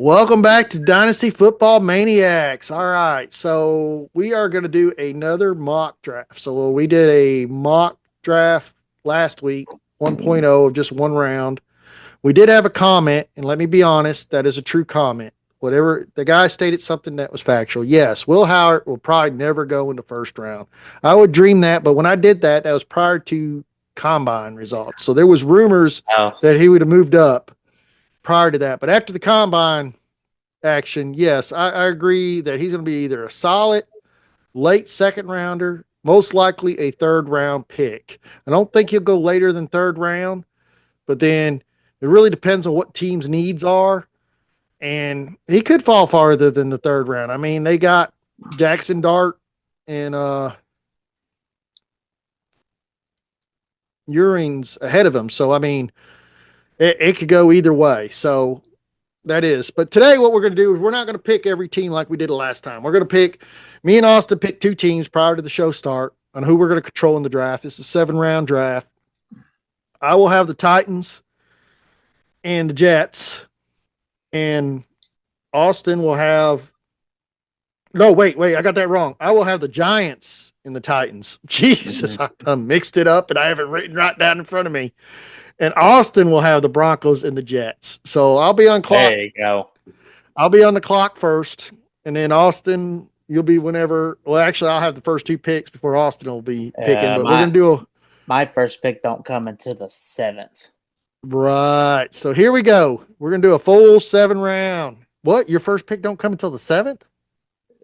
Welcome back to Dynasty Football Maniacs. All right, so we are going to do another mock draft. So we did a mock draft last week, 1.0 of just one round. We did have a comment, and let me be honest, that is a true comment. Whatever the guy stated something that was factual. Yes, Will Howard will probably never go in the first round. I would dream that, but when I did that, that was prior to combine results. So there was rumors Oh, that he would have moved up prior to that. But after the combine action, yes, I agree that he's going to be either a solid late second rounder, most likely a third round pick. I don't think he'll go later than third round, but then it really depends on what team's needs are. And he could fall farther than the third round. I mean, they got Jackson Dart and Urines ahead of him. So, I mean, it could go either way. So, that is. But today, what we're going to do is we're not going to pick every team like we did the last time. We're going to pick, me and Austin picked two teams prior to the show start on who we're going to control in the draft. It's a 7-round draft. I will have the Titans and the Jets, and Austin will have. No, wait. I got that wrong. I will have the Giants and the Titans. Jesus, I mixed it up and I have it written right down in front of me. And Austin will have the Broncos and the Jets. So I'll be on clock. there you go. I'll be on the clock first, and then Austin, you'll be whenever. Well, actually, I'll have the first two picks before Austin will be picking. But we're My gonna do a my first pick don't come until the 7th. right. So here we go. We're gonna do a full 7 round. What? Your first pick don't come until the 7th?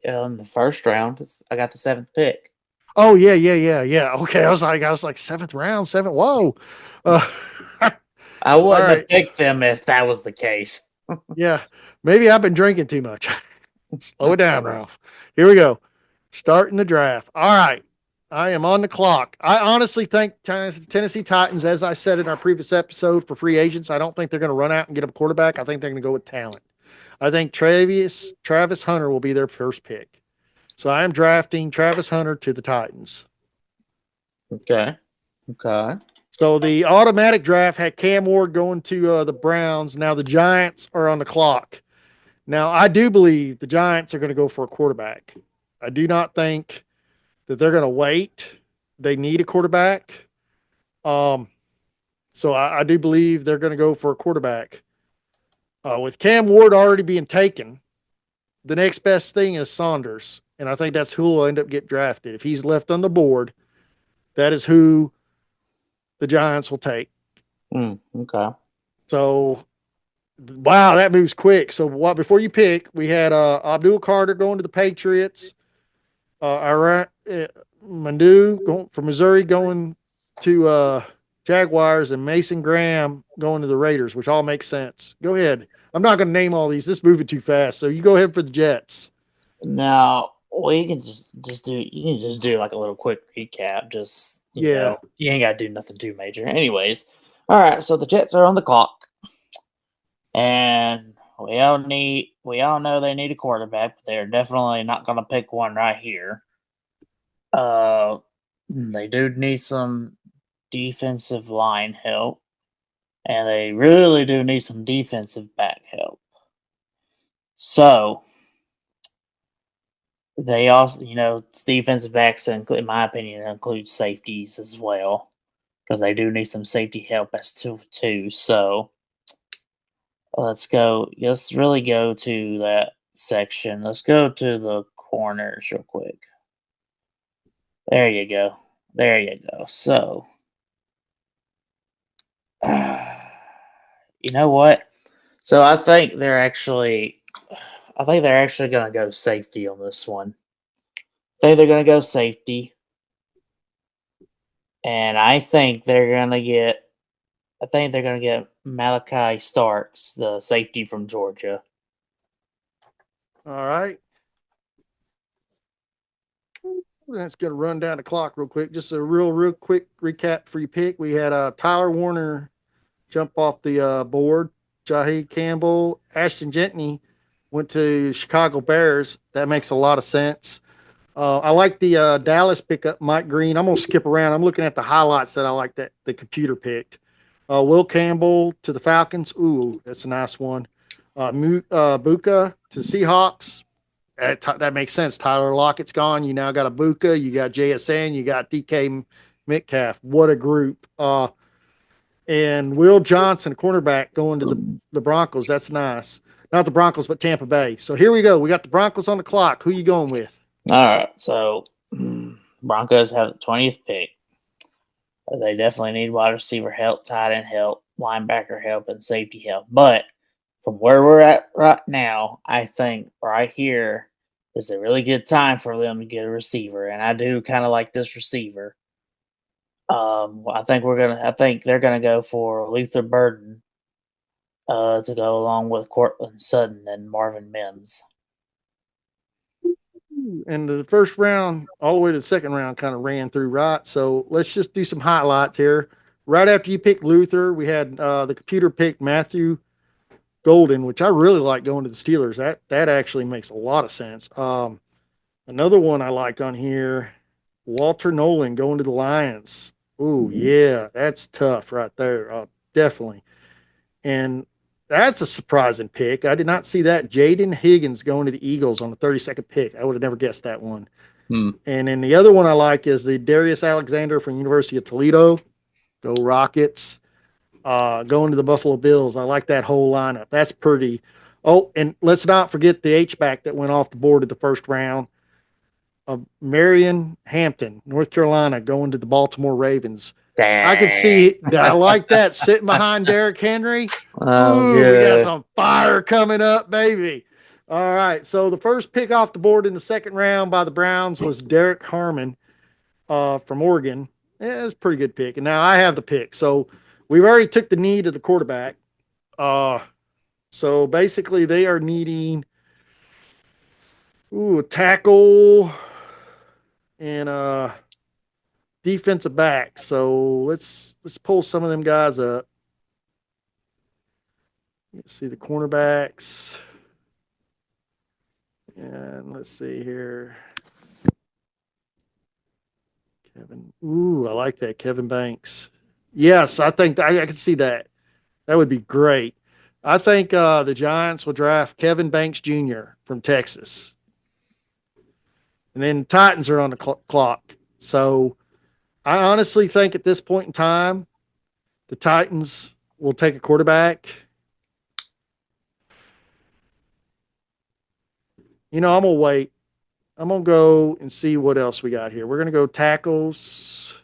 In the first round, I got the 7th pick. Oh yeah. Okay, I was like 7th round, seventh. Whoa. Uh, I all wouldn't have right. picked them if that was the case. Yeah. Maybe I've been drinking too much. Slow it down, Ralph. Here we go. Starting the draft. All right. I am on the clock. I honestly think Tennessee Titans, as I said in our previous episode for free agents, I don't think they're going to run out and get a quarterback. I think they're going to go with talent. I think Travis Hunter will be their first pick. So I am drafting Travis Hunter to the Titans. Okay. Okay. So the automatic draft had Cam Ward going to the Browns. Now the Giants are on the clock. Now I do believe the Giants are going to go for a quarterback. I do not think that they're going to wait. They need a quarterback. Um, so I do believe they're going to go for a quarterback. With Cam Ward already being taken, the next best thing is Saunders, and I think that's who will end up getting drafted. If he's left on the board, that is who the Giants will take. Okay. So, wow, that moves quick. So, what before you pick, we had Abdul Carter going to the Patriots, Mandu going from Missouri going to Jaguars, and Mason Graham going to the Raiders, which all makes sense. Go ahead. I'm not going to name all these. This is moving too fast. So you go ahead for the Jets. Now we can just do you can just do like a little quick recap. Just Yeah. you ain't gotta do nothing too major. Anyways, all right. So the Jets are on the clock, and we all know they need a quarterback, but they're definitely not gonna pick one right here. Uh, they do need some defensive line help, and they really do need some defensive back help. So they also, defensive backs, in my opinion, include safeties as well, because they do need some safety help as too. So let's go. Let's really go to that section. Let's go to the corners real quick. There you go. There you go. So, you know what? So I think they're actually gonna go safety on this one. I think they're gonna go safety, and I think they're gonna get Malachi Starks, the safety from Georgia. All right. Let's get a run down the clock real quick. Just a real quick recap for your pick. We had Tyler Warner jump off the board. Jahi Campbell, Ashton Gentney went to Chicago Bears. That makes a lot of sense. I like the Dallas pickup, Mike Green. I'm gonna skip around. I'm looking at the highlights that I like that the computer picked. Will Campbell to the Falcons. Ooh, that's a nice one. Buka to Seahawks. That makes sense. Tyler Lockett's gone. You now got a Buka. You got JSN. You got DK Metcalf. What a group. And Will Johnson, cornerback, going to the Broncos. That's nice. Not the Broncos, but Tampa Bay. So here we go. We got the Broncos on the clock. Who you going with? All right, so Broncos have the 20th pick. They definitely need wide receiver help, tight end help, linebacker help, and safety help. But from where we're at right now, I think right here is a really good time for them to get a receiver, and I do kind of like this receiver. I think they're gonna go for Luther Burden to go along with Cortland Sutton and Marvin Mims. And the first round, all the way to the second round, kind of ran through, right? So let's just do some highlights here. Right after you picked Luther, we had the computer pick Matthew Golden, which I really like going to the Steelers. That actually makes a lot of sense. Another one I like on here, Walter Nolan going to the Lions. Oh yeah, that's tough right there. Definitely. And that's a surprising pick. I did not see that. Jaden Higgins going to the Eagles on the 32nd pick. I would have never guessed that one. And then the other one I like is the Darius Alexander from University of Toledo. Go Rockets. Going to the Buffalo Bills. I like that whole lineup. That's pretty. Oh, and let's not forget the H-back that went off the board at the first round of Marion Hampton, North Carolina, going to the Baltimore Ravens. I could see. I like that sitting behind Derrick Henry. Ooh, we got some fire coming up, baby. All right. So the first pick off the board in the second round by the Browns was Derek Harmon from Oregon. Yeah, it's a pretty good pick. And now I have the pick. So we've already took the need of the quarterback. So basically they are needing a tackle and defensive back. So let's pull some of them guys up. Let's see the cornerbacks. And let's see here. Kevin. Ooh, I like that. Kevin Banks. Yes, I think I can see that. That would be great. I think the Giants will draft Kevin Banks Jr. from Texas. And then Titans are on the clock. So I honestly think at this point in time, the Titans will take a quarterback. I'm going to wait. I'm going to go and see what else we got here. We're going to go tackles.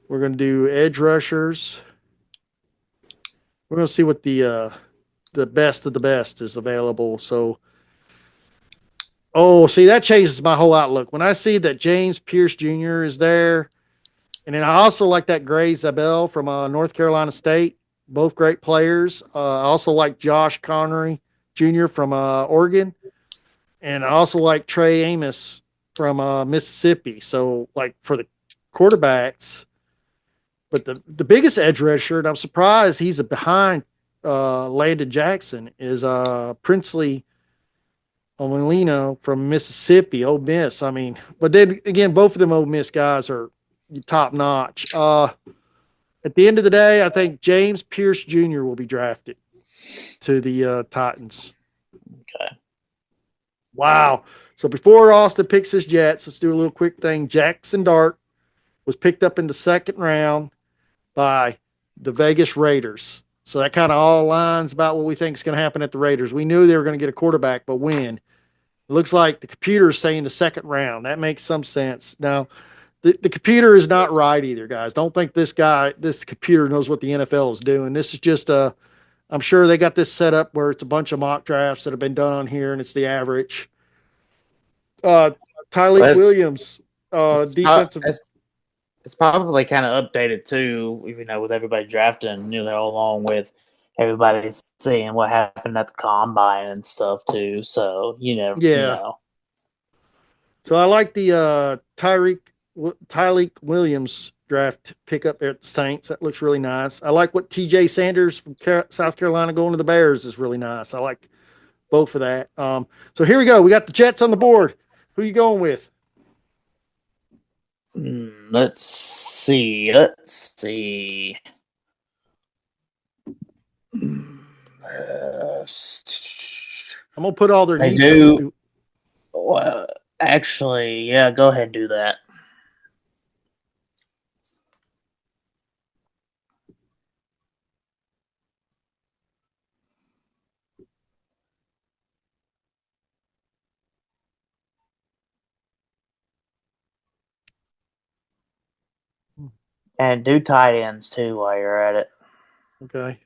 We're going to do edge rushers. We're going to see what the best of the best is available. So, see, that changes my whole outlook. When I see that James Pierce Jr. is there, and then I also like that Gray Zabel from North Carolina State, both great players. I also like Josh Connery Jr. from Oregon, and I also like Trey Amos from Mississippi. So, like for the quarterbacks, but the biggest edge rusher, and I'm surprised he's behind Landon Jackson, is Princely Molino from Mississippi, Ole Miss. I mean, but then again, both of them Ole Miss guys are top notch. At the end of the day, I think James Pierce Jr. will be drafted to the Titans. Okay. Wow. So before Austin picks his Jets, let's do a little quick thing. Jackson Dart was picked up in the second round by the Vegas Raiders. So that kind of all lines about what we think is going to happen at the Raiders. We knew they were going to get a quarterback, but when? It looks like the computer is saying the second round. That makes some sense. Now, the computer is not right either, guys. Don't think this computer knows what the NFL is doing. This is just I'm sure they got this set up where it's a bunch of mock drafts that have been done on here, and it's the average. Tyleek Williams, defensive. It's probably kind of updated too, with everybody drafting, along with everybody seeing what happened at the combine and stuff too. So, Yeah. So I like the Tyleek Williams draft pickup at the Saints. That looks really nice. I like what TJ Sanders from South Carolina going to the Bears is really nice. I like both of that. So here we go. We got the Jets on the board. Who are you going with? Let's see. I'm gonna put all their They needs do. up. Well, actually, yeah, go ahead and do that. And do tight ends too while you're at it, Okay.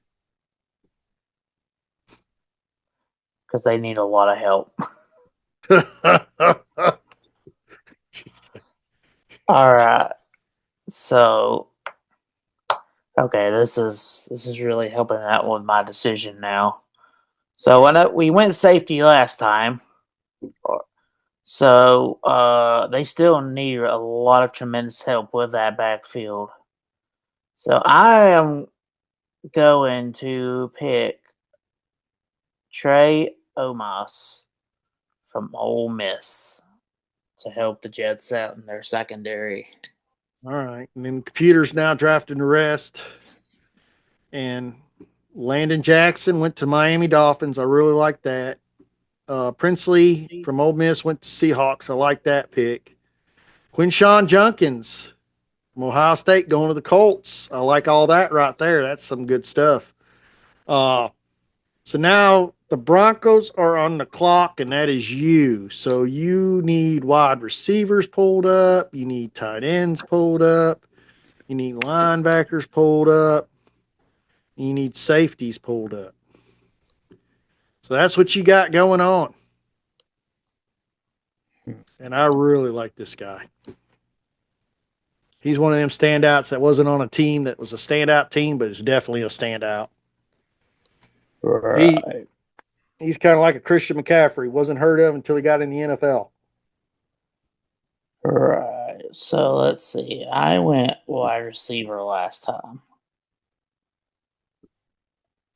because they need a lot of help. All right. So, okay, this is really helping out with my decision now. So when we went safety last time, so they still need a lot of tremendous help with that backfield. So I am going to pick Trey Amos from Ole Miss to help the Jets out in their secondary. All right. And then computer's now drafting the rest. And Landon Jackson went to Miami Dolphins. I really like that. Princely from Ole Miss went to Seahawks. I like that pick. Quinshawn Junkins from Ohio State going to the Colts. I like all that right there. That's some good stuff. So now the Broncos are on the clock, and that is you. So you need wide receivers pulled up. You need tight ends pulled up. You need linebackers pulled up. You need safeties pulled up. So that's what you got going on. And I really like this guy. He's one of them standouts that wasn't on a team that was a standout team, but it's definitely a standout. He Right. he's kind of like a Christian McCaffrey. Wasn't heard of until he got in the NFL. Right. So let's see. I went wide receiver last time.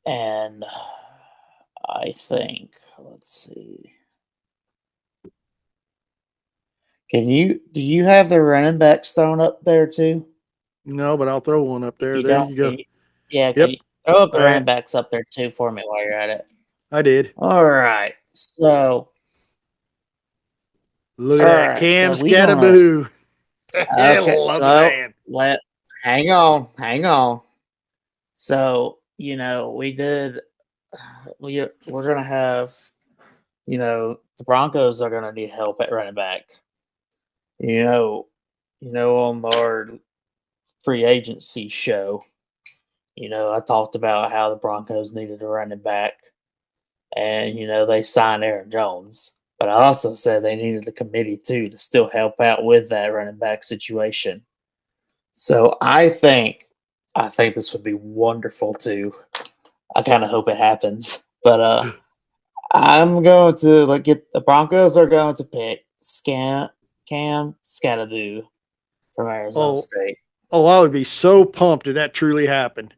And I think, let's see. Do you have the running backs thrown up there too? No, but I'll throw one up If there. you There don't, you go. can Yep. you throw up the All right. running backs up there too for me while you're at it? I did. All right. So, Look at all that. right. Cam So we gonna Scattaboo. I okay. love the So man. let hang on. So we did. We're gonna have. The Broncos are gonna need help at running back. You know, on our free agency show, I talked about how the Broncos needed a running back, and they signed Aaron Jones. But I also said they needed a committee too to still help out with that running back situation. So I think this would be wonderful too. I kind of hope it happens, but I'm going to get the Broncos are going to pick Cam Scatterboo from Arizona Oh, State. I would be so pumped if that truly happened.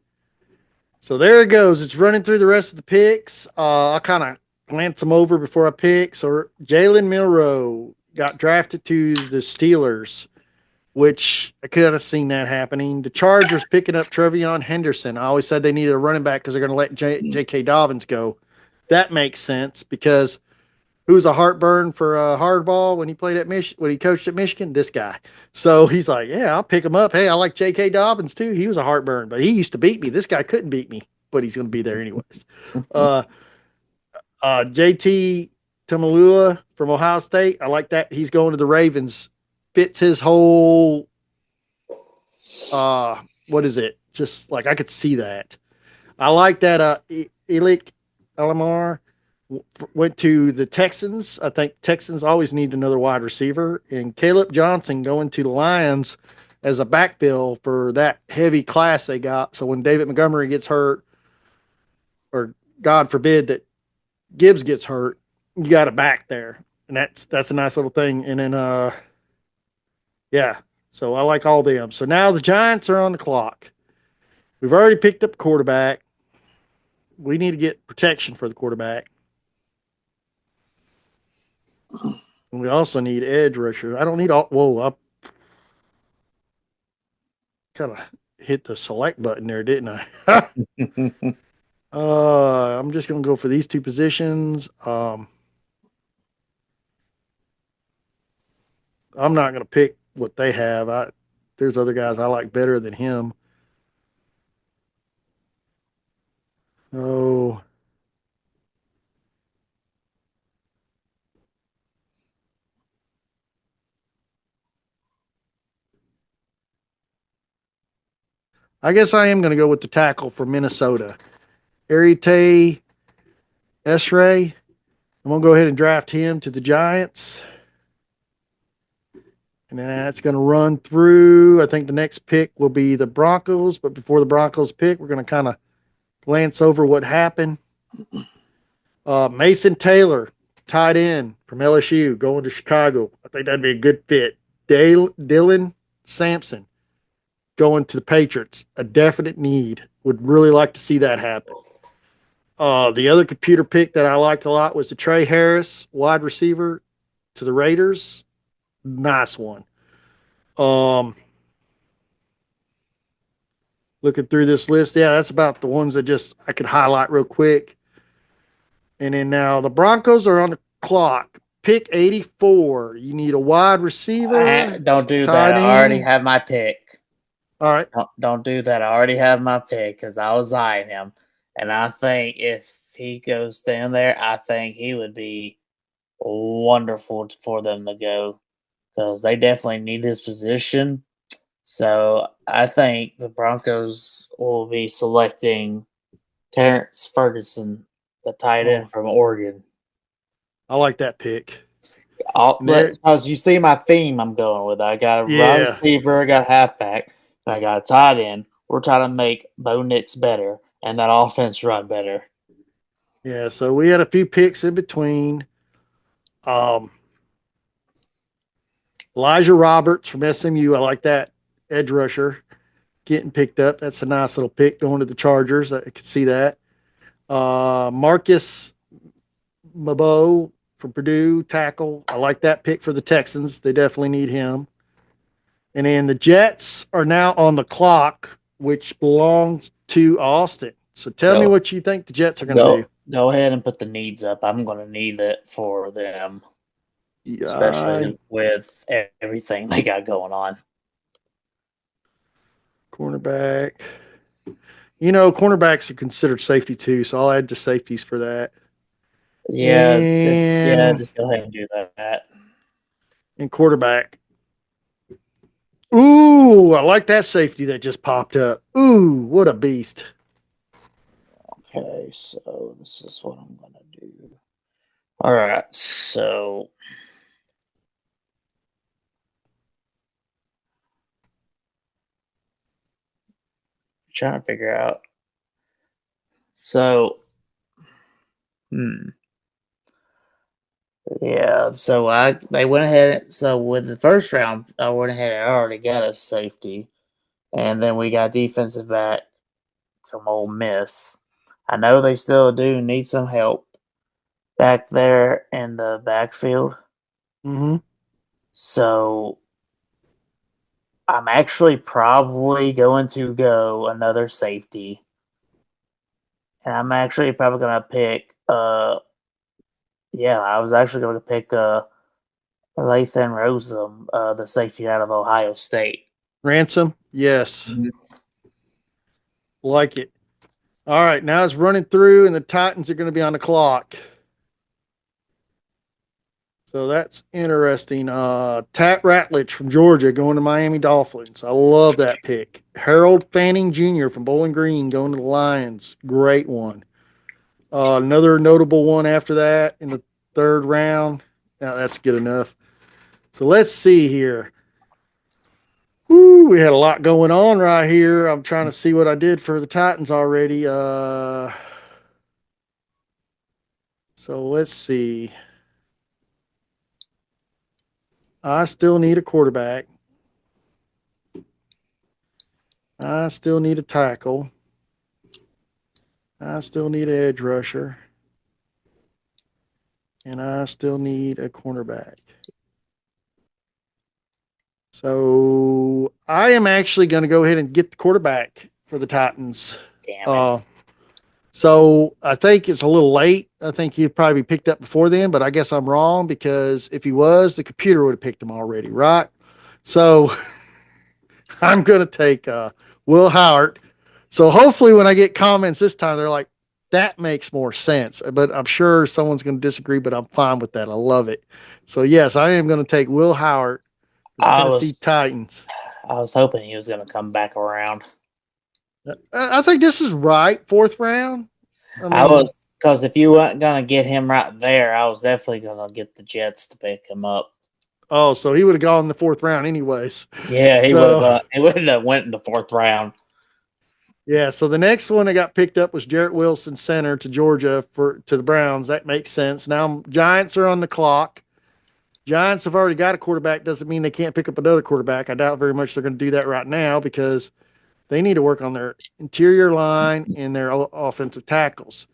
So there it goes. It's running through the rest of the picks. I'll kind of glance them over before I pick. So Jalen Milroe got drafted to the Steelers, which I could have seen that happening. The Chargers picking up Trevion Henderson. I always said they needed a running back because they're going to let J.K. Dobbins go. That makes sense because who was a heartburn for Hardball when he played at when he coached at Michigan? This guy. So he's like, yeah, I'll pick him up. Hey, I like J.K. Dobbins too. He was a heartburn, but he used to beat me. This guy couldn't beat me, but he's going to be there anyways. Uh, JT Tamalua from Ohio State. I like that. He's going to the Ravens. Fits his whole what is it? Just like I could see that. I like that Elik Elamar went to the Texans. I think Texans always need another wide receiver. And Caleb Johnson going to the Lions as a backfill for that heavy class they got. So when David Montgomery gets hurt, or God forbid that Gibbs gets hurt, you got a back there. And that's a nice little thing. And then yeah. So I like all them. So now the Giants are on the clock. We've already picked up quarterback. We need to get protection for the quarterback. And we also need edge rusher. I don't need all. Whoa, I kind of hit the select button there, didn't I? I'm just going to go for these two positions. I'm not going to pick what they have. There's other guys I like better than him. Oh, I guess I am going to go with the tackle for Minnesota, Arite Esray. I'm going to go ahead and draft him to the Giants. And that's going to run through. I think the next pick will be the Broncos. But before the Broncos pick, we're going to kind of glance over what happened. Mason Taylor, tight end from LSU, going to Chicago. I think that'd be a good fit. Dylan Sampson going to the Patriots, a definite need. Would really like to see that happen. The other computer pick that I liked a lot was the Trey Harris, wide receiver to the Raiders. Nice one. Looking through this list, yeah, that's about the ones that just I could highlight real quick. And then now the Broncos are on the clock. Pick 84. You need a wide receiver, Don't do that. tight I already end. have my pick. All right. Don't do that. I already have my pick because I was eyeing him, and I think if he goes down there, I think he would be wonderful for them to go because they definitely need his position. So I think the Broncos will be selecting Terrence Ferguson, the tight Oh, end from Oregon. I like that pick. And there, Because you see my theme I'm going with. I got a wide yeah. receiver, I got halfback, and I got a tight end. We're trying to make Bo Nix better and that offense run better. Yeah. So we had a few picks in between. Um, Elijah Roberts from SMU. I like that edge rusher getting picked up. That's a nice little pick going to the Chargers. I could see that. Marcus Mabo from Purdue, tackle. I like that pick for the Texans. They definitely need him. And then the Jets are now on the clock, which belongs to Austin. So tell me Go what you think the Jets are going to do. go ahead and put the needs up. I'm gonna need it for them, Yeah, especially with everything they got going on. cornerback. You know, cornerbacks are considered safety too, so I'll add the safeties for that. Yeah, And just go ahead and do that. quarterback. Ooh, I like that safety that just popped up. Ooh, what a beast. Okay, so this is what I'm gonna do. All right, so trying to figure out. So, hmm. Yeah, so they went ahead. So with the first round, I went ahead and already got a safety, and then we got defensive back from Ole Miss. I know they still do need some help back there in the backfield, Mm-hmm. so I'm actually probably going to go another safety, and I'm actually probably gonna pick. Yeah, I was actually going to pick Lathan Rosem, the safety out of Ohio State. Ransom, yes. Mhm. Like it. All right, now it's running through, and the Titans are going to be on the clock. So that's interesting. Tat Ratledge from Georgia going to Miami Dolphins. I love that pick. Harold Fanning Jr. from Bowling Green going to the Lions. Great one. Another notable one after that in the third round. Now that's good enough. So let's see here. Woo, we had a lot going on right here. I'm trying to see what I did for the Titans already. So let's see. I still need a quarterback. I still need a tackle. I still need an edge rusher. And I still need a cornerback. So I am actually going to go ahead and get the quarterback for the Titans. Damn it. Uh, So I think it's a little late. I think he'd probably be picked up before then, but I guess I'm wrong because if he was, the computer would have picked him already, right? So I'm going to take Will Howard. So hopefully, when I get comments this time, they're like, that makes more sense. But I'm sure someone's going to disagree, but I'm fine with that. I love it. So, yes, I am going to take Will Howard for the I Tennessee was Titans. I was hoping he was going to come back around. I think this is right. Fourth round. I I mean, was because if you weren't going to get him right there, I was definitely going to get the Jets to pick him up. oh, so he would have gone in the fourth round anyways. Yeah, he would So, have. He would have went in the fourth round. yeah. So the next one that got picked up was Jarrett Wilson, center to Georgia to the Browns. That makes sense. Now Giants are on the clock. Giants have already got a quarterback. Doesn't mean they can't pick up another quarterback. I doubt very much they're going to do that right now because they need to work on their interior line and their offensive tackles.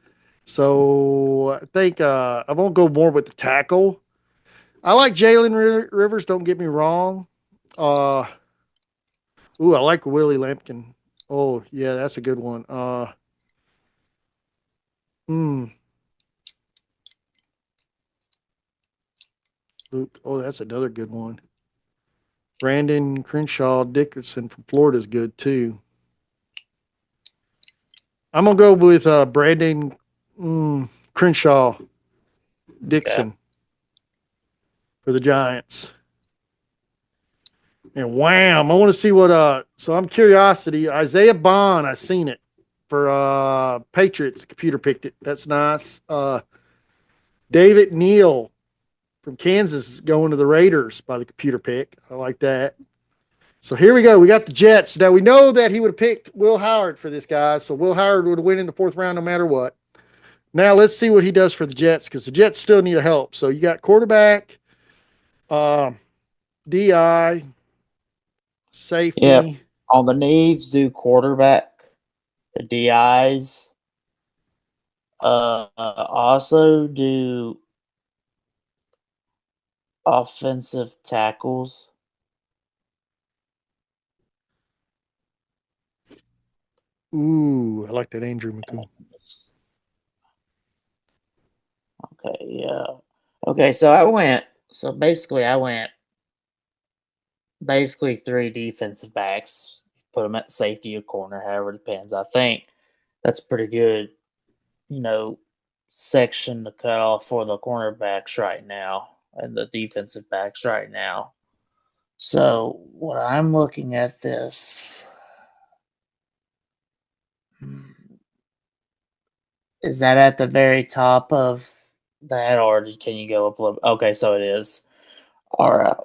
So I think I won't go more with the tackle. I like Jalen Rivers. Don't get me wrong. Uh, I like Willie Lampkin. Oh yeah, that's a good one. Hmm. Luke. Oh, that's another good one. Brandon Crenshaw Dickerson from Florida is good too. I'm gonna go with Brandon Crenshaw Yeah. Dixon for the Giants. And wham! I want to see what. So I'm curiosity. Isaiah Bond. I seen it for Patriots. The computer picked it. That's nice. David Neal from Kansas is going to the Raiders by the computer pick. I like that. So here we go. We got the Jets. Now we know that he would have picked Will Howard for this guy. So Will Howard would have win in the fourth round no matter what. Now let's see what he does for the Jets because the Jets still need help. So you got quarterback, uh, DI, Yep. safety. On the needs, do quarterback, the DIs. Also do offensive tackles. Ooh, I like that Andrew McCool. Okay, yeah. Okay, so I went. So basically, I went basically three defensive backs. Put them at safety or corner, however it depends. I think that's pretty good. Section to cut off for the cornerbacks right now and the defensive backs right now. So what I'm looking at this. Is that at the very top of that, or can you go up a little? Okay, so it is. All right.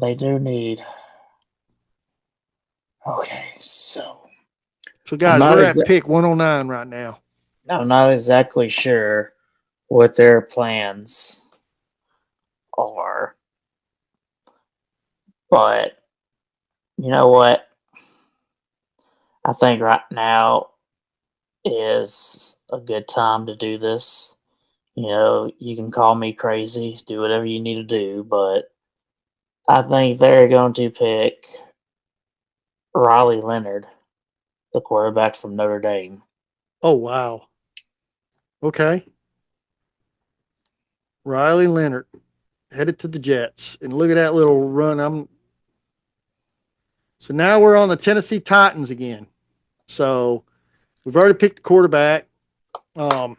They do need. Okay, so So I'm guys, not we're at exa- pick 109 right now. I'm not exactly sure what their plans are, but you know what? I think right now is a good time to do this. You can call me crazy, do whatever you need to do, but I think they're going to pick Riley Leonard, the quarterback from Notre Dame. Oh wow. Okay. Riley Leonard headed to the Jets. And look at that little run. So now we're on the Tennessee Titans again. So we've already picked the quarterback. I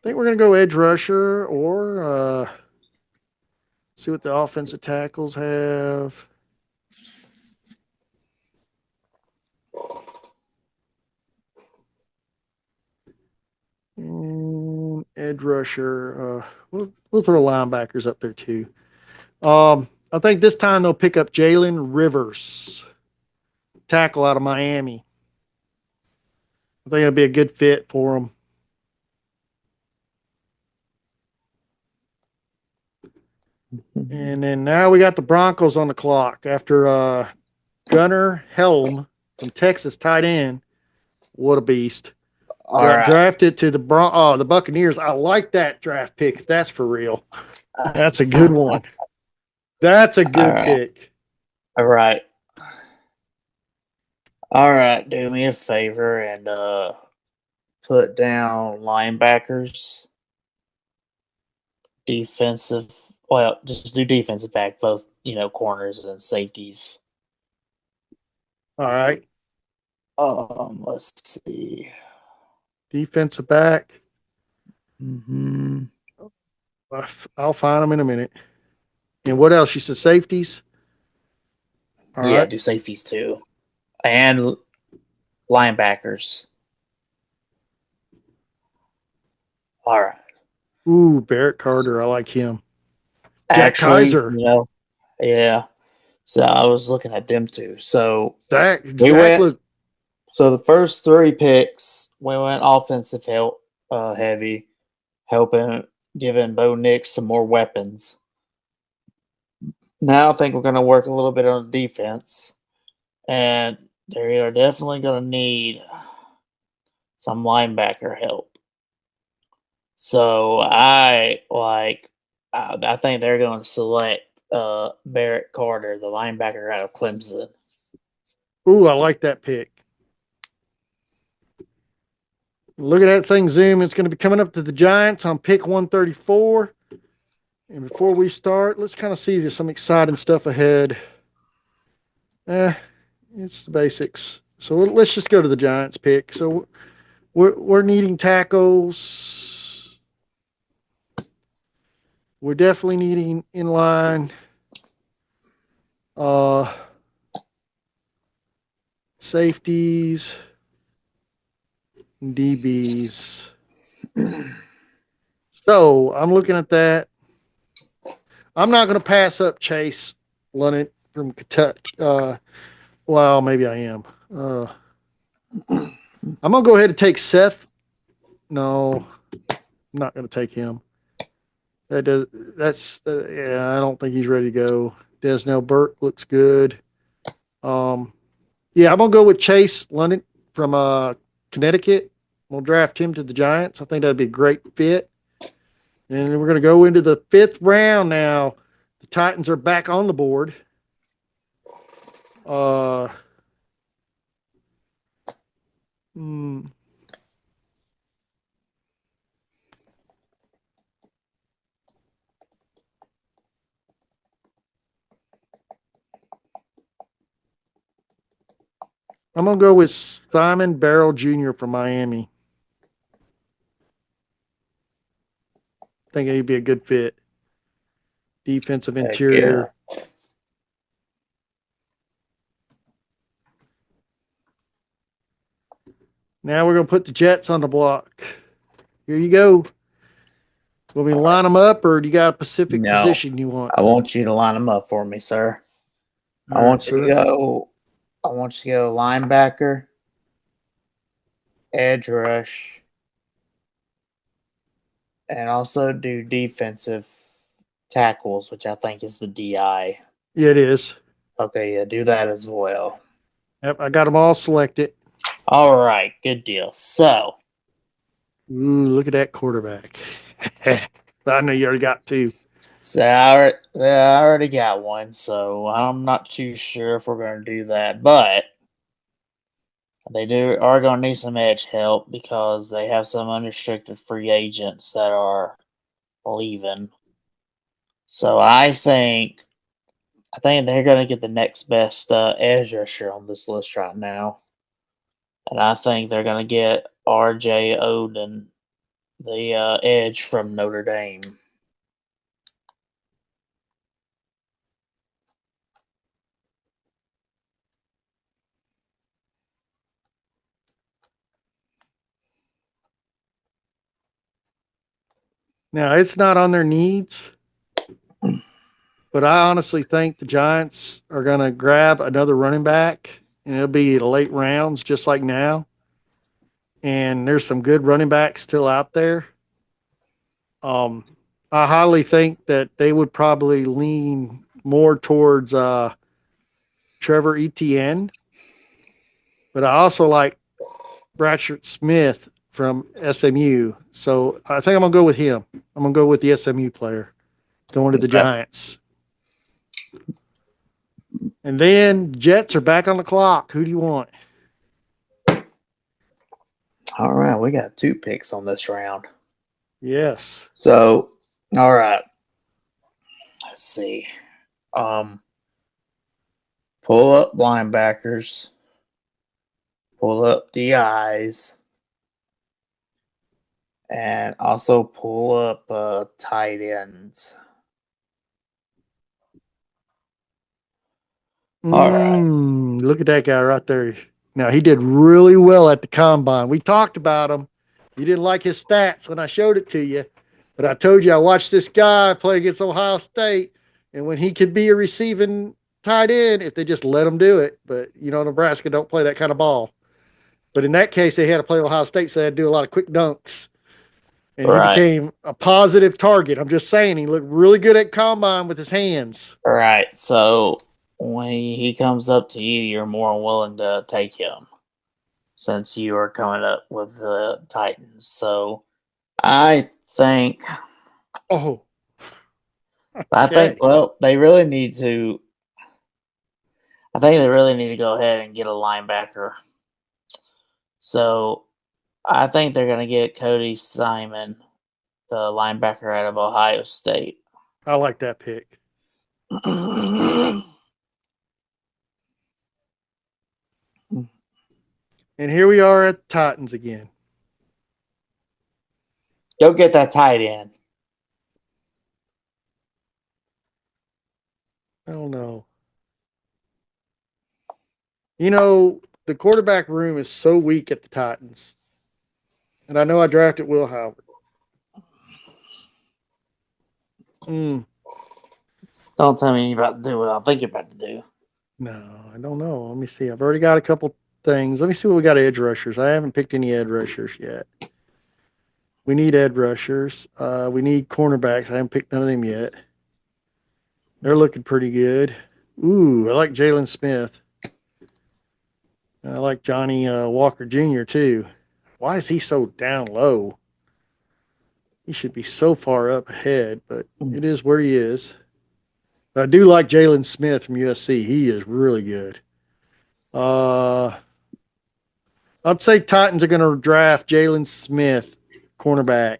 think we're gonna go edge rusher or see what the offensive tackles have. Edge rusher. We'll throw linebackers up there too. I think this time they'll pick up Jalen Rivers, tackle out of Miami. I think it'll be a good fit for them. And then now we got the Broncos on the clock after Gunnar Helm from Texas, tight end. What a beast! All Got right. drafted to the Buccaneers. I like that draft pick. That's for real. That's a good one. That's a All good right. pick. All right. All right, do me a favor and put down linebackers, defensive. Well, just do defensive back, both corners and safeties. All right. Let's see. Defensive back. Mm-hmm. I'll find them in a minute. And what else? You said safeties? All Yeah, right. do safeties too, and linebackers. All right. Ooh, Barrett Carter. I like him. Jack Actually, Kaiser. yeah. So I was looking at them too. So we Zach went. look. So the first three picks, we went offensive help, heavy, helping giving Bo Nix some more weapons. Now I think we're going to work a little bit on defense, and they are definitely going to need some linebacker help. So I think they're going to select Barrett Carter, the linebacker out of Clemson. Ooh, I like that pick. Look at that thing zoom. It's going to be coming up to the Giants on pick 134. And before we start, let's kind of see there's some exciting stuff ahead. It's the basics. So let's just go to the Giants pick. So we're needing tackles. We're definitely needing inline. Safeties, DBs. So I'm looking at that. I'm not going to pass up Chase Lunnett from Kentucky. Well, maybe I am. I'm going to go ahead and take Seth. No, I'm not going to take him. Yeah, I don't think he's ready to go. Desnell Burke looks good. Yeah, I'm going to go with Chase Lunnett from Connecticut. We'll draft him to the Giants. I think that'd be a great fit. And we're going to go into the 5th round now. The Titans are back on the board. Hmm. I'm going to go with Simon Barrow Jr. from Miami. I think he'd be a good fit. Defensive interior. Yeah. Now we're going to put the Jets on the block. Here you go. Will we line them up, or do you got a specific position you want? I want you to line them up for me, sir. I want you to go. I want you to go linebacker, edge rush, and also do defensive tackles, which I think is the DI. Yeah, it is. Okay, yeah, do that as well. Yep, I got them all selected. All right, good deal. So, ooh, look at that quarterback. I know you already got 2. So I already got one, so I'm not too sure if we're going to do that, but they are going to need some edge help because they have some unrestricted free agents that are leaving. So I think they're going to get the next best edge rusher on this list right now, and I think they're going to get R.J. Oden, the edge from Notre Dame. Now, it's not on their needs, but I honestly think the Giants are going to grab another running back, and it'll be the late rounds, just like now. And there's some good running backs still out there. I highly think that they would probably lean more towards Trevor Etienne, but I also like Bradford Smith from SMU. So I think I'm going to go with him. I'm going to go with the SMU player going to the Giants. And then Jets are back on the clock. Who do you want? All right, we got 2 picks on this round. Yes. So, all right. Let's see. Pull up linebackers. Pull up DIs. And also pull up tight ends. All right. Look at that guy right there. Now, he did really well at the combine. We talked about him. You didn't like his stats when I showed it to you, but I told you I watched this guy play against Ohio State, and when he could be a receiving tight end, if they just let him do it. But, Nebraska don't play that kind of ball. But in that case, they had to play Ohio State, so they had to do a lot of quick dunks. And he Right. became a positive target. I'm just saying, he looked really good at combine with his hands. All right. So when he comes up to you, you're more willing to take him since you are coming up with the Titans. So I think, Oh, I think, okay. well, they really need to. I think they really need to go ahead and get a linebacker. So I think they're going to get Cody Simon, the linebacker out of Ohio State. I like that pick. And here we are at the Titans again. Go get that tight end. I don't know. The quarterback room is so weak at the Titans. And I know I drafted Will Howard. Don't tell me you're about to do what I think you're about to do. No, I don't know. Let me see. I've already got a couple things. Let me see what we got edge rushers. I haven't picked any edge rushers yet. We need edge rushers. We need cornerbacks. I haven't picked none of them yet. They're looking pretty good. Ooh, I like Jalen Smith. I like Johnny Walker Jr. too. Why is he so down low? He should be so far up ahead, but it is where he is. But I do like Jalen Smith from USC. He is really good. I'd say Titans are going to draft Jalen Smith, cornerback.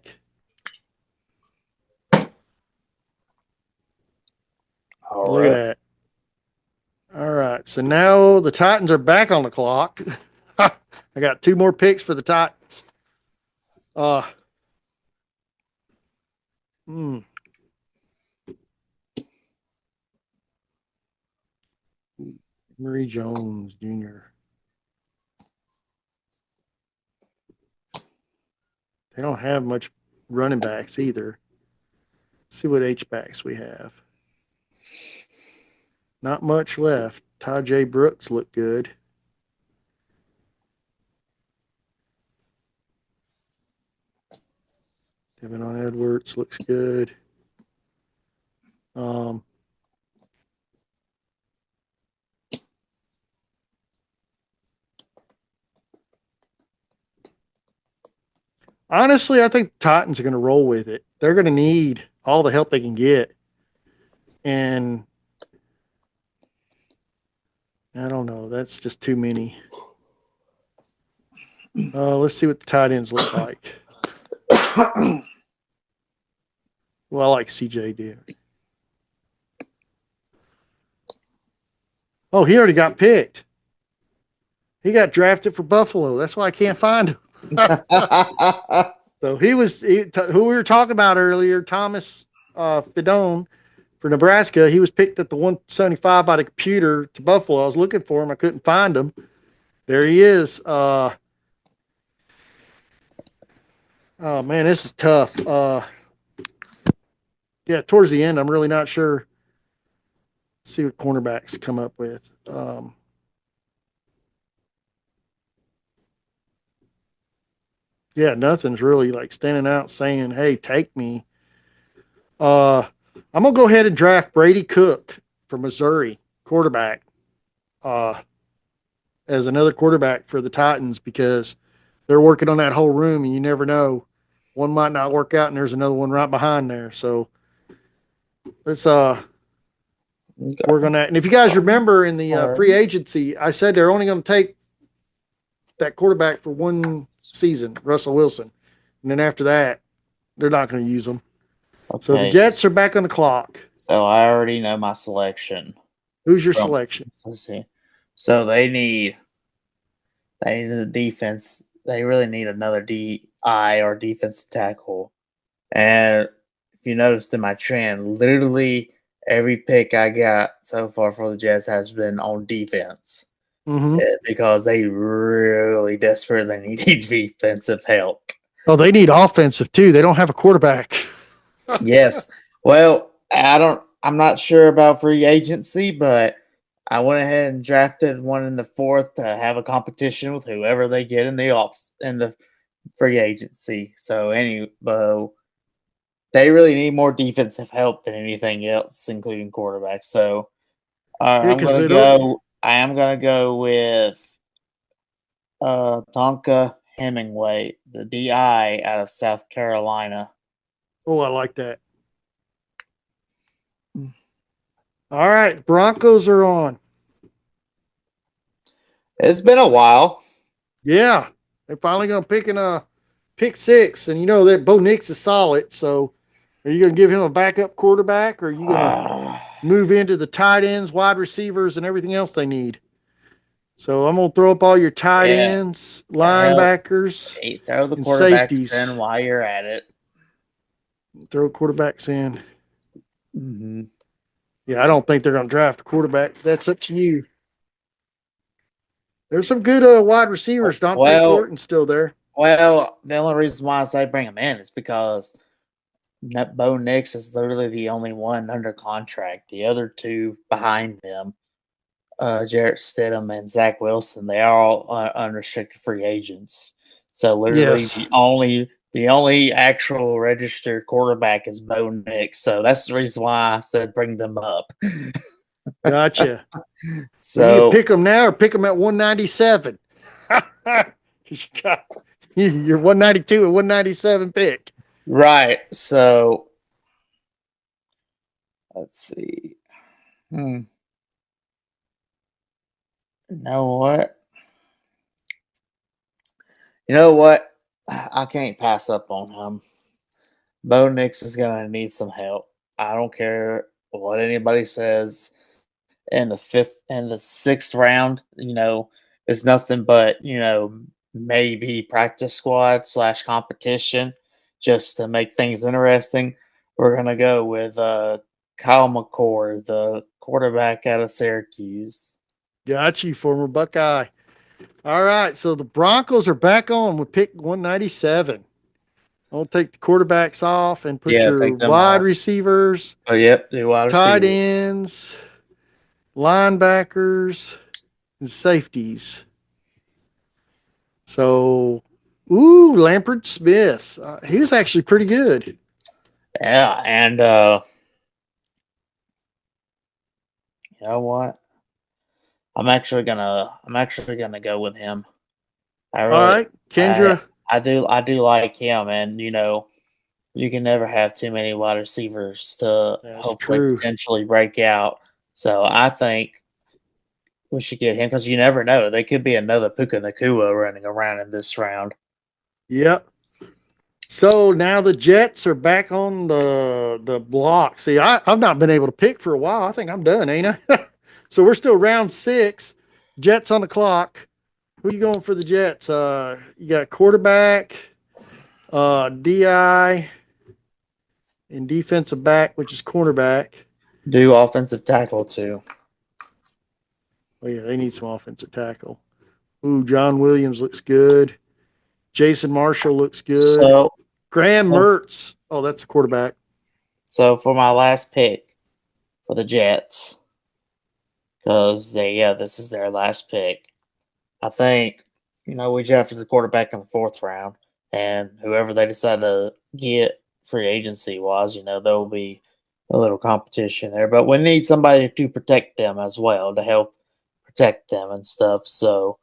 Look at that. All right. So now the Titans are back on the clock. I got 2 more picks for the Titans. Murray Jones Jr. They don't have much running backs either. Let's see what H-backs we have. Not much left. Tajay Brooks looked good. Devin on Edwards looks good. Honestly, I think Titans are going to roll with it. They're going to need all the help they can get. And I don't know. That's just too many. Let's see what the tight ends look like. Well, I like CJ did. Oh, he already got picked. He got drafted for Buffalo. That's why I can't find him. So who we were talking about earlier, Thomas Fidone for Nebraska. He was picked at the 175 by the computer to Buffalo. I was looking for him. I couldn't find him. There he is. Oh man, this is tough. Yeah, towards the end, I'm really not sure. Let's see what cornerbacks come up with. Yeah, nothing's really like standing out saying, "Hey, take me." I'm gonna go ahead and draft Brady Cook from Missouri, quarterback, as another quarterback for the Titans because they're working on that whole room, and you never know, one might not work out, and there's another one right behind there. So let's work on that. And if you guys remember in the free agency, I said they're only going to take that quarterback for one season, Russell Wilson. And then after that, they're not going to use him. So the Okay. Jets are back on the clock. So I already know my selection. Who's your selection? Let's see. So they need a defense. They really need another DI or defensive tackle. And if you noticed in my trend, literally every pick I got so far for the Jets has been on defense. Mm-hmm. Because they really desperately need defensive help. Oh, they need offensive too. They don't have a quarterback. Yes. Well, I'm not sure about free agency, but I went ahead and drafted one in the fourth to have a competition with whoever they get in the free agency. So they really need more defensive help than anything else, including quarterback. So Yeah, I'm because gonna they don't. go. I am gonna go with Tonka Hemingway, the DI out of South Carolina. Oh, I like that. All right, Broncos are on. It's been a while. Yeah, they're finally going to pick in a pick six, and you know that Bo Nix is solid. So, are you going to give him a backup quarterback, or are you going to move into the tight ends, wide receivers, and everything else they need? So I'm going to throw up all your tight ends, linebackers, Hey, throw the and quarterbacks safeties. in while you're at it. Throw quarterbacks in. Mm-hmm. Yeah, I don't think they're going to draft a quarterback. That's up to you. There's some good wide receivers. Dante Thornton's still there. Well, the only reason why I say bring him in is because Bo Nix is literally the only one under contract. The other two behind them, Jarrett Stidham and Zach Wilson, they are all unrestricted free agents. So literally the only actual registered quarterback is Bo Nix. So that's the reason why I said bring them up. Gotcha. So you need to pick them now or pick them at 197. You're 192 and 197 pick. Right. So let's see. You know what? I can't pass up on him. Bo Nix is going to need some help. I don't care what anybody says. In the fifth and the sixth round, it's nothing but, maybe practice squad / competition just to make things interesting. We're going to go with Kyle McCord, the quarterback out of Syracuse. Got you, former Buckeye. All right, so the Broncos are back on with pick 197. I'll take the quarterbacks off and put your Take them wide off. receivers, Oh, yep, the wide tight receiver. ends, linebackers, and safeties. So, Lampard Smith. He was actually pretty good. Yeah, and you know what? I'm actually gonna go with him. All right, Kendra. I do like him, and you can never have too many wide receivers to hopefully potentially break out. So I think we should get him because you never know. There could be another Puka Nakua running around in this round. Yep. So now the Jets are back on the block. See, I've not been able to pick for a while. I think I'm done, ain't I? So we're still round 6. Jets on the clock. Who you going for the Jets? You got quarterback, DI, and defensive back, which is cornerback. Do offensive tackle too. Oh yeah, they need some offensive tackle. John Williams looks good. Jason Marshall looks good. Graham Mertz. Oh, that's a quarterback. So for my last pick for the Jets, because this is their last pick. I think, we drafted the quarterback in the 4th round, and whoever they decide to get free agency wise, there'll be a little competition there. But we need somebody to protect them as well, to help protect them and stuff. So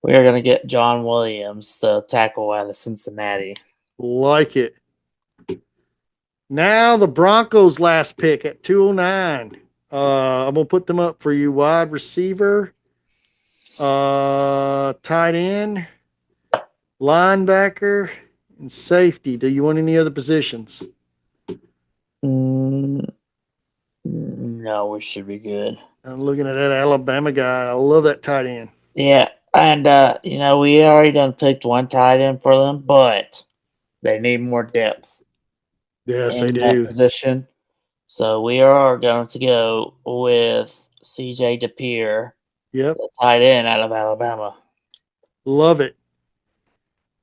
we are going to get John Williams, the tackle out of Cincinnati. Like it. Now the Broncos' last pick at 209. I'm gonna put them up for you. Wide receiver, tight end, linebacker, and safety. Do you want any other positions? Mm, no, we should be good. I'm looking at that Alabama guy. I love that tight end. Yeah, and we already done picked one tight end for them, but they need more depth Yes, they in that do. position. So we are going to go with CJ DePere, Yep, the tight end out of Alabama. love it.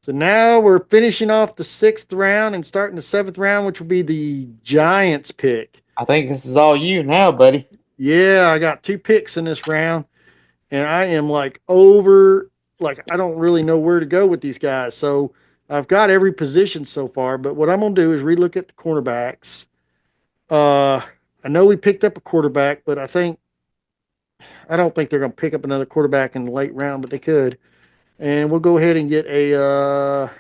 So now we're finishing off the 6th round and starting the 7th round, which will be the Giants pick. I think this is all you now, buddy. Yeah, I got 2 picks in this round, and I am like I don't really know where to go with these guys. So I've got every position so far, but what I'm gonna do is relook at the cornerbacks. Uh, I know we picked up a quarterback, but I don't think they're gonna pick up another quarterback in the late round, but they could. And we'll go ahead and get a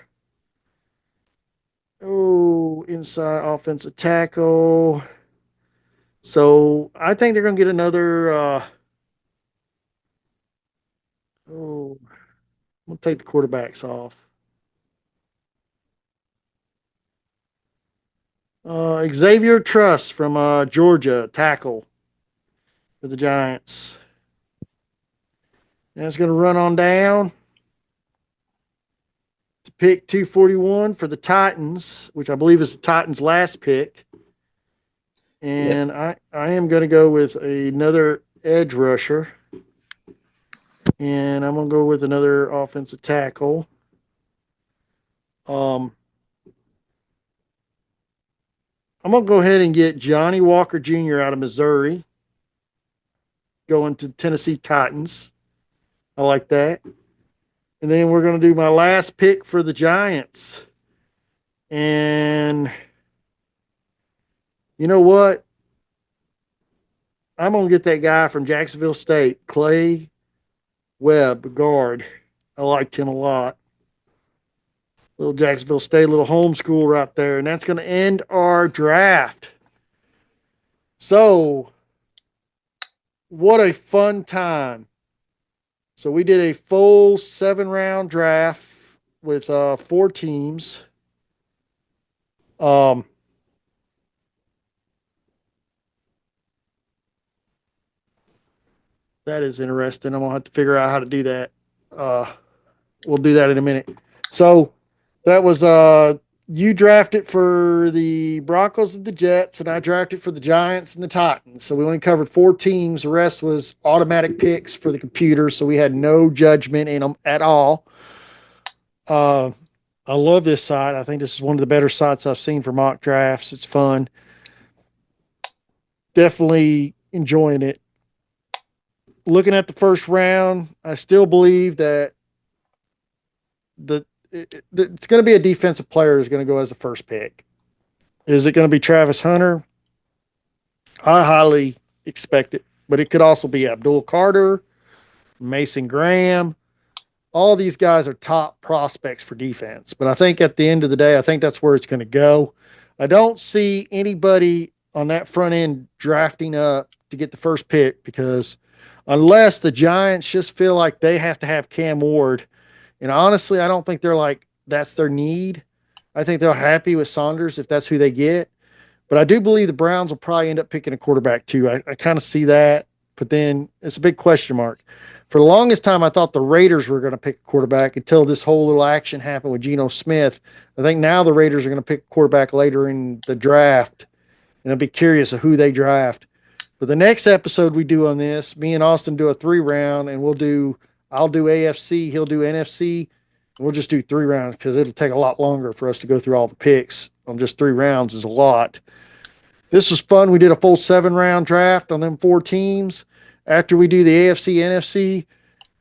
inside offensive tackle. So I think they're gonna get another we'll take the quarterbacks off. Xavier Truss from Georgia, tackle for the Giants. And it's going to run on down to pick 241 for the Titans, which I believe is the Titans' last pick. And yep. I am going to go with another edge rusher. And I'm going to go with another offensive tackle. I'm going to go ahead and get Johnny Walker Jr. out of Missouri, going to Tennessee Titans. I like that. And then we're going to do my last pick for the Giants. And you know what? I'm going to get that guy from Jacksonville State, Clay Webb, guard. I liked him a lot. Little Jacksonville State, little homeschool right there. And that's going to end our draft. So, what a fun time. So, we did a full 7-round draft with 4 teams. That is interesting. I'm gonna have to figure out how to do that. We'll do that in a minute. So that was you drafted for the Broncos and the Jets, and I drafted for the Giants and the Titans. So we only covered 4 teams. The rest was automatic picks for the computer, so we had no judgment in them at all. I love this site. I think this is one of the better sites I've seen for mock drafts. It's fun. Definitely enjoying it. Looking at the first round, I still believe that it's going to be a defensive player who's going to go as the first pick. Is it going to be Travis Hunter? I highly expect it, but it could also be Abdul Carter, Mason Graham. All these guys are top prospects for defense, but I think at the end of the day, I think that's where it's going to go. I don't see anybody on that front end drafting up to get the first pick because unless the Giants just feel like they have to have Cam Ward, and honestly, I don't think they're like that's their need. I think they're happy with Saunders if that's who they get. But I do believe the Browns will probably end up picking a quarterback too. I kind of see that, but then it's a big question mark. For the longest time, I thought the Raiders were going to pick a quarterback until this whole little action happened with Geno Smith. I think now the Raiders are going to pick a quarterback later in the draft, and I'll be curious of who they draft. For the next episode we do on this, me and Austin do a 3-round, and I'll do AFC, he'll do NFC. We'll just do 3 rounds because it'll take a lot longer for us to go through all the picks on just 3 rounds is a lot. This was fun. We did a full 7-round draft on them 4 teams. After we do the AFC, NFC,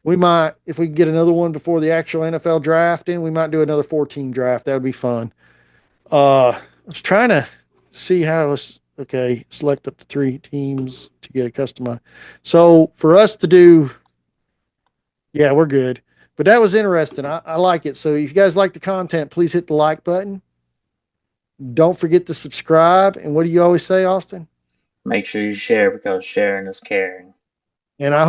we might, if we can get another one before the actual NFL draft in, we might do another 4-team draft. That would be fun. I was trying to see how it was. Okay, select up to 3 teams to get a customized. So for us to do, yeah, we're good. But that was interesting. I like it. So if you guys like the content, please hit the like button. Don't forget to subscribe. And what do you always say, Austin? Make sure you share because sharing is caring. And I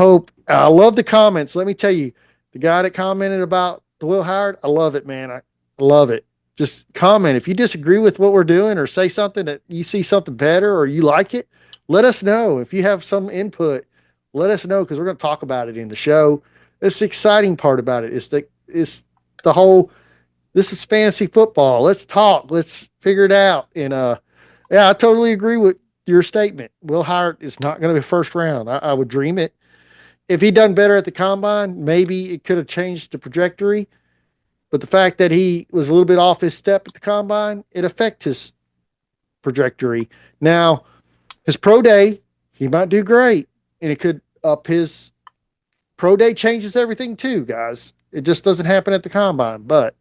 love the comments. Let me tell you, the guy that commented about the Will Howard, I love it, man. I love it. Just comment. If you disagree with what we're doing or say something that you see something better or you like it, let us know. If you have some input, let us know because we're going to talk about it in the show. It's the exciting part about it. It's the whole this is fantasy football. Let's talk. Let's figure it out. And yeah, I totally agree with your statement. Will Hart is not going to be first round. I would dream it. If he done better at the combine, maybe it could have changed the trajectory. But the fact that he was a little bit off his step at the combine, it affects his trajectory. Now, his pro day, he might do great, and it could up his pro day changes everything too, guys. It just doesn't happen at the combine, but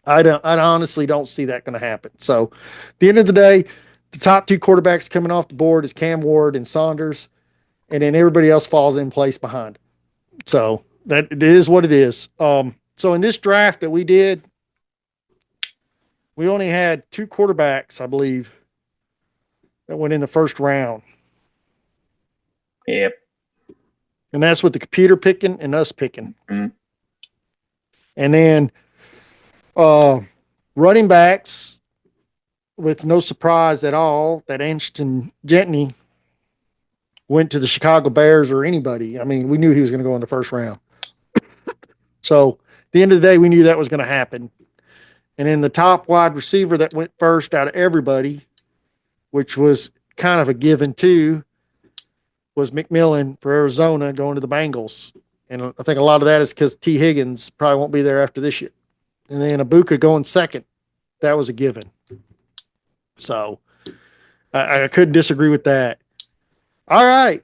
I honestly don't see that going to happen. So, at the end of the day, the top two quarterbacks coming off the board is Cam Ward and Saunders, and then everybody else falls in place behind. So that it is what it is. So in this draft that we did, we only had two quarterbacks, I believe, that went in the first round, Yep. and that's with the computer picking and us picking. Mm-hmm. And then running backs, with no surprise at all, that Anston Gentney went to the Chicago Bears or anybody. I mean, we knew he was going to go in the first round. So at the end of the day, we knew that was going to happen. And then the top wide receiver that went first out of everybody, which was kind of a given too, was McMillan for Arizona going to the Bengals. And I think a lot of that is because T. Higgins probably won't be there after this year. And then Ibuka going second. That was a given. So I couldn't disagree with that. All right.